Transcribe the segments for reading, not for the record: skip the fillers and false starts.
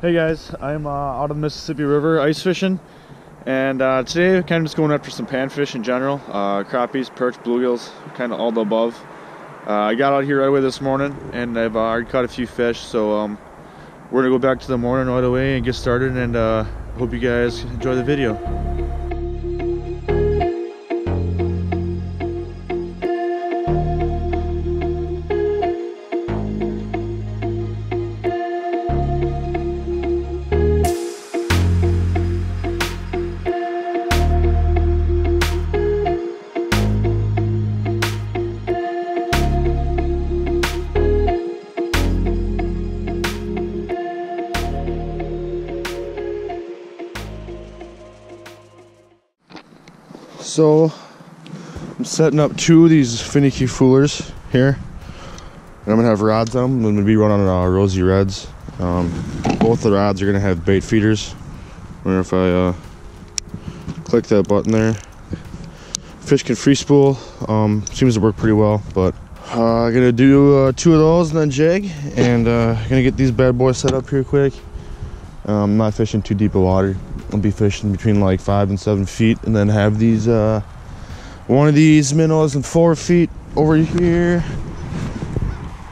Hey guys, I'm out of the Mississippi River ice fishing, and today kind of just going after some panfish in general, crappies, perch, bluegills, kind of all the above. I got out here right away this morning, and I've already caught a few fish, so we're gonna go back to the morning right away and get started, and hope you guys enjoy the video. So I'm setting up two of these finicky foolers here, and I'm gonna have rods on them. I'm gonna be running rosy reds. Both the rods are gonna have bait feeders. I wonder if I click that button there. Fish can free spool. Seems to work pretty well, but I'm gonna do two of those and then jig, and gonna get these bad boys set up here quick. I'm not fishing too deep of water. I'll be fishing between like 5 and 7 feet, and then have these one of these minnows in 4 feet over here,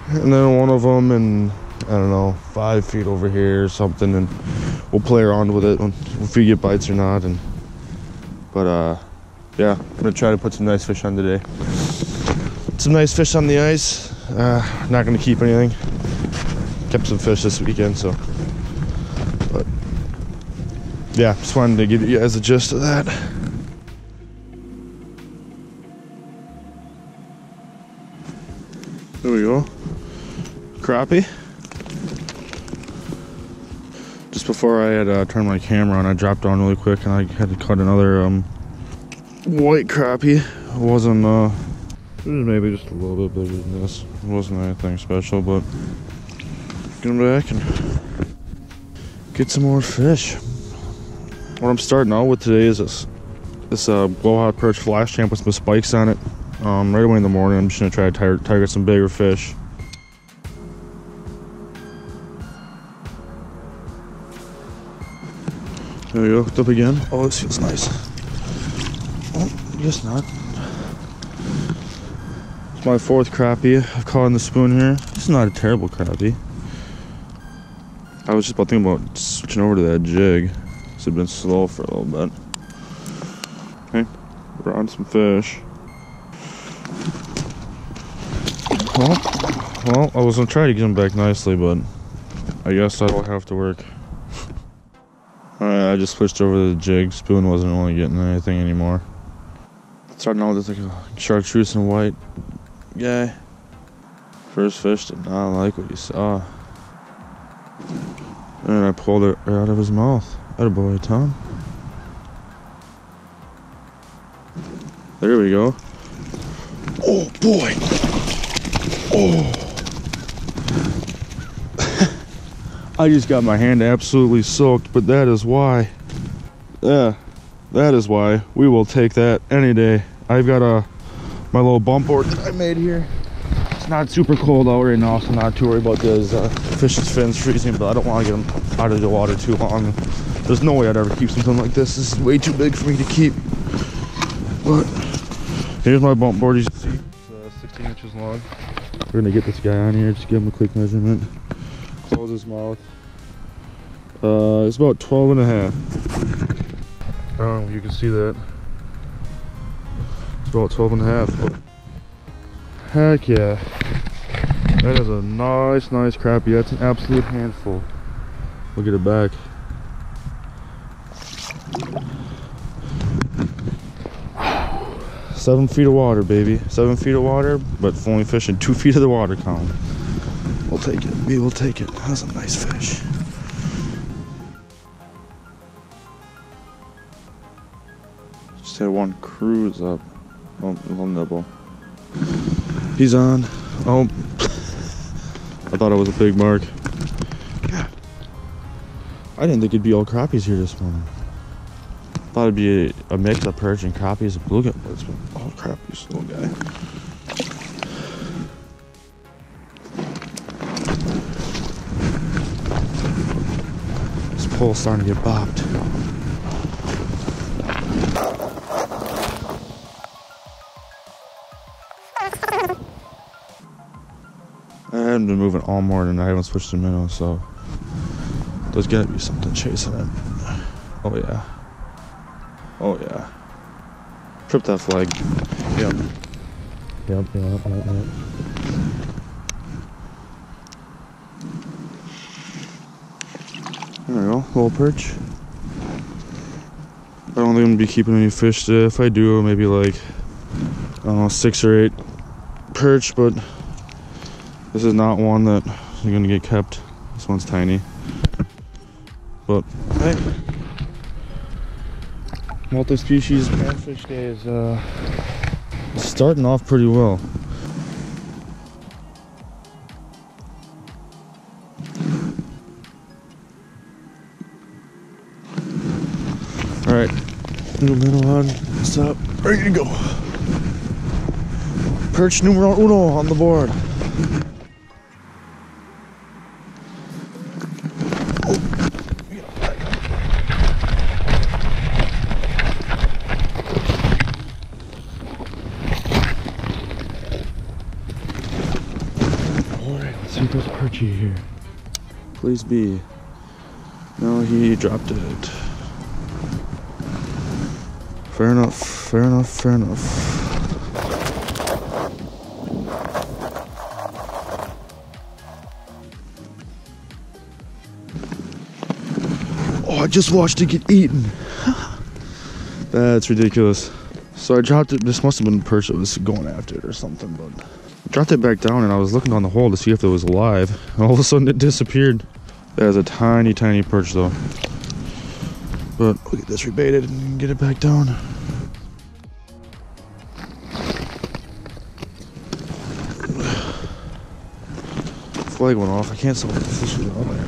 and then one of them in, I don't know, 5 feet over here or something, and we'll play around with it if we get bites or not. But yeah, I'm gonna try to put some nice fish on today. Some nice fish on the ice. Not gonna keep anything. Kept some fish this weekend, so. But yeah, just wanted to give you guys a gist of that. There we go. Crappie. Just before I had turned my camera on, I dropped down really quick and I had to cut another white crappie. It wasn't, it was maybe just a little bit bigger than this. It wasn't anything special, but get back and get some more fish. What I'm starting out with today is this blowhot perch flash champ with some spikes on it. Right away in the morning, I'm just gonna try to target some bigger fish. There we go, hooked up again. Oh, this feels nice. Oh, I guess not. It's my 4th crappie I've caught in the spoon here. It's not a terrible crappie. I was just about thinking about switching over to that jig. It's been slow for a little bit. Okay, we're on some fish. Well, I was gonna try to get them back nicely, but I guess that'll have to work. Alright, I just switched over to the jig. Spoon wasn't really getting anything anymore. Starting out with like a chartreuse and white guy. First fish did not like what he saw. And I pulled it right out of his mouth. Attaboy, Tom. There we go. Oh boy. Oh. I just got my hand absolutely soaked, but that is why. Yeah, that is why. We will take that any day. I've got my little bump board that I made here. It's not super cold out right now, so not too worried about those fish's fins freezing, but I don't want to get them out of the water too long. There's no way I'd ever keep something like this. This is way too big for me to keep. But here's my bump board. You can see it's 16 inches long. We're gonna get this guy on here. Just give him a quick measurement. Close his mouth. It's about 12 and a half. I don't know if you can see that. It's about 12 and a half. But heck yeah. That is a nice crappie. That's an absolute handful. Look at it back. Seven feet of water, baby. 7 feet of water, but only fishing 2 feet of the water column. We'll take it. We will take it. That's a nice fish. Just had one cruise up. Oh, a little nibble. He's on. Oh, I thought it was a big mark. God. I didn't think it'd be all crappies here this morning. Thought it'd be a mix of perch and crappies and bluegill, but it's been all crappies, little guy. pole's starting to get bopped. I haven't been moving all morning. I haven't switched to minnow, so there's gotta be something chasing it. Oh yeah. Oh yeah. Trip that flag. Yep. Yep. There we go, little perch. I don't think I'm gonna be keeping any fish today. If I do, maybe like, I don't know, 6 or 8 perch, but this is not one that is gonna get kept. This one's tiny. But hey, multi-species panfish day is starting off pretty well. Alright, new minnow on, stop, ready to go. Perch numero uno on the board. See if there's perchy here. Please be. No, he dropped it. Fair enough, fair enough, fair enough. Oh, I just watched it get eaten. That's ridiculous. So I dropped it. This must have been a perch that was going after it or something, but I dropped it back down and I was looking on the hole to see if it was alive. And all of a sudden it disappeared. That is a tiny, tiny perch though. But we'll get this rebaited and get it back down. Flag went off. I can't tell if the fish is on there.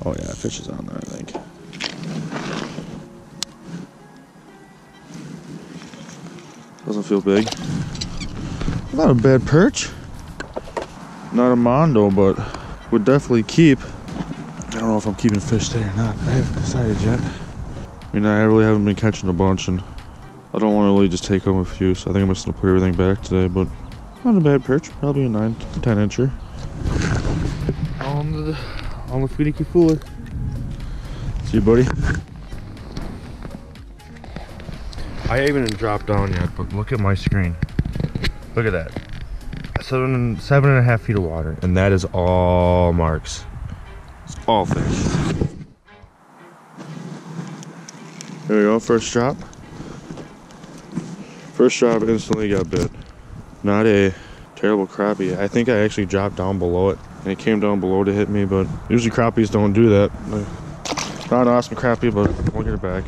Oh yeah, fish is on there, I think. Doesn't feel big. Not a bad perch. Not a mondo, but would definitely keep. I don't know if I'm keeping fish today or not. I haven't decided yet. I mean, I really haven't been catching a bunch, and I don't want to really just take home a few, so I think I'm just going to put everything back today, but not a bad perch. Probably a 9 to 10 incher. On the finicky fooler. See you, buddy. I haven't even dropped down yet, but look at my screen. Look at that. 7.5 feet of water, and that is all marks. It's all fish. There we go, first drop. First drop instantly got bit. Not a terrible crappie. I think I actually dropped down below it, and it came down below to hit me, but usually crappies don't do that. Not an awesome crappie, but we'll get it back.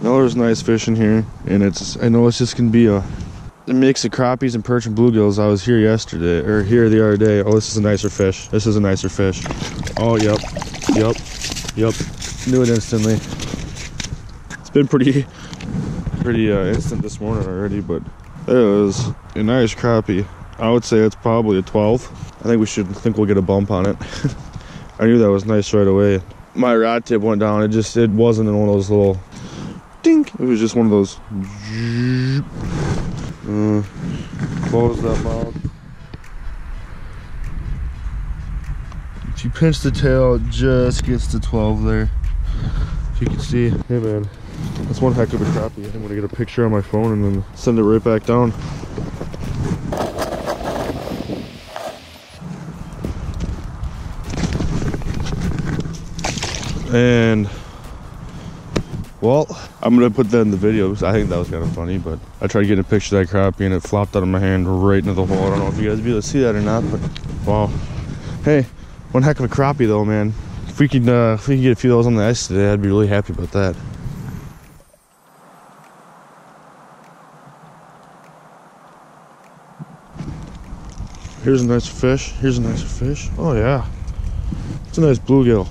Now there's nice fish in here, and I know it's just gonna be a mix of crappies and perch and bluegills. I was here yesterday, or here the other day. Oh, this is a nicer fish. This is a nicer fish. Oh, yep. Knew it instantly. It's been pretty instant this morning already, but it was a nice crappie. I would say it's probably a 12. I think we'll get a bump on it. I knew that was nice right away. My rod tip went down. It wasn't in one of those little dink. It was just one of those. Close that mouth. If you pinch the tail, it just gets to 12 there. If you can see. Hey man, that's one heck of a crappie. I'm gonna get a picture on my phone and then send it right back down. And well, I'm gonna put that in the video because I think that was kind of funny, but I tried getting a picture of that crappie and it flopped out of my hand right into the hole. I don't know if you guys will be able to see that or not, but wow. Hey, one heck of a crappie though, man. If we can get a few of those on the ice today, I'd be really happy about that. Here's a nice fish. Here's a nicer fish. Oh yeah, it's a nice bluegill.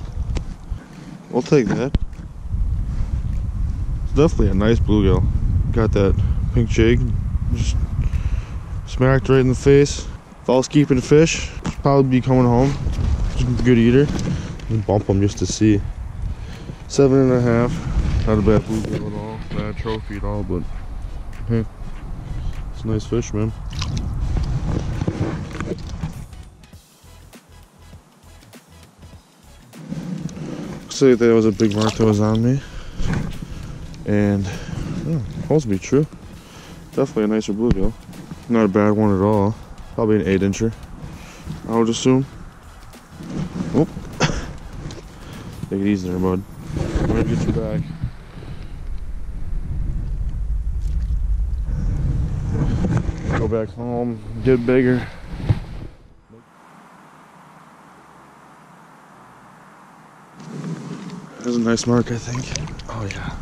We'll take that. It's definitely a nice bluegill. Got that pink jig just smacked right in the face. If I was keeping fish, I'd probably be coming home good eater. Bump them just to see. 7.5. Not a bad bluegill at all. Bad trophy at all, but hey, it's a nice fish, man. Looks like that was a big mark that was on me, and supposed to be true. Definitely a nicer bluegill. Not a bad one at all. Probably an 8-incher, I would assume. Oh, take it easy there, bud. I'm gonna get you back. Go back home, get bigger. That's a nice mark, I think. Oh yeah,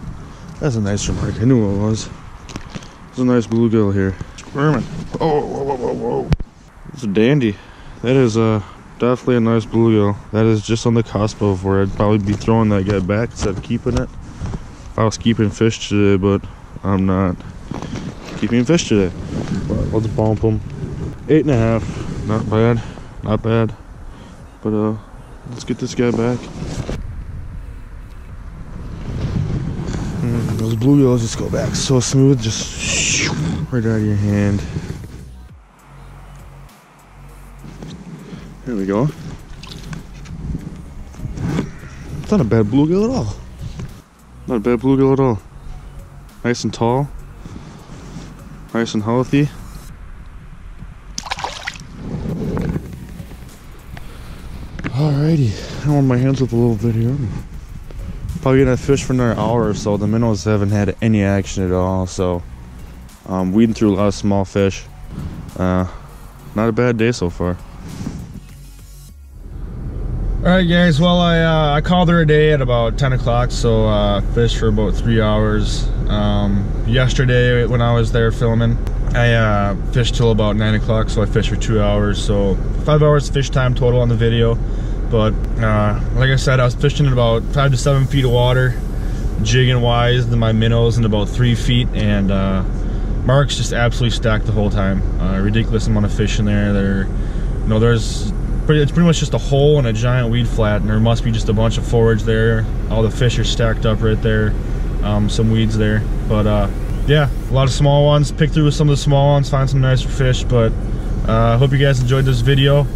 that's a nicer mark. I knew it was. There's a nice bluegill here. Squirming. Oh, whoa, whoa, whoa, whoa. It's a dandy. That is definitely a nice bluegill. That is just on the cusp of where I'd probably be throwing that guy back instead of keeping it. If I was keeping fish today, but I'm not keeping fish today. But let's bump him. 8.5. Not bad. Not bad. But let's get this guy back. Those bluegills just go back so smooth, just right out of your hand. There we go. It's not a bad bluegill at all. Not a bad bluegill at all. Nice and tall. Nice and healthy. Alrighty, I warm my hands with a little bit here. Probably gonna fish for another hour or so. The minnows haven't had any action at all, so weeding through a lot of small fish. Not a bad day so far. Alright guys, well I called her a day at about 10 o'clock, so fished for about 3 hours. Yesterday when I was there filming, I fished till about 9 o'clock, so I fished for 2 hours, so 5 hours fish time total on the video. But like I said, I was fishing in about 5 to 7 feet of water, jigging wise to my minnows in about 3 feet, and marks just absolutely stacked the whole time. Ridiculous amount of fish in there. It's pretty much just a hole and a giant weed flat, and there must be just a bunch of forage there. All the fish are stacked up right there. Some weeds there, but yeah, a lot of small ones. Pick through some of the small ones, find some nicer fish. But I hope you guys enjoyed this video.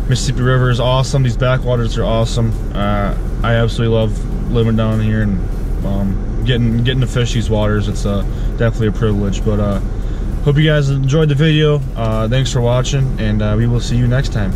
Mississippi River is awesome. These backwaters are awesome. I absolutely love living down here and getting to fish these waters. It's definitely a privilege. But hope you guys enjoyed the video. Thanks for watching, and we will see you next time.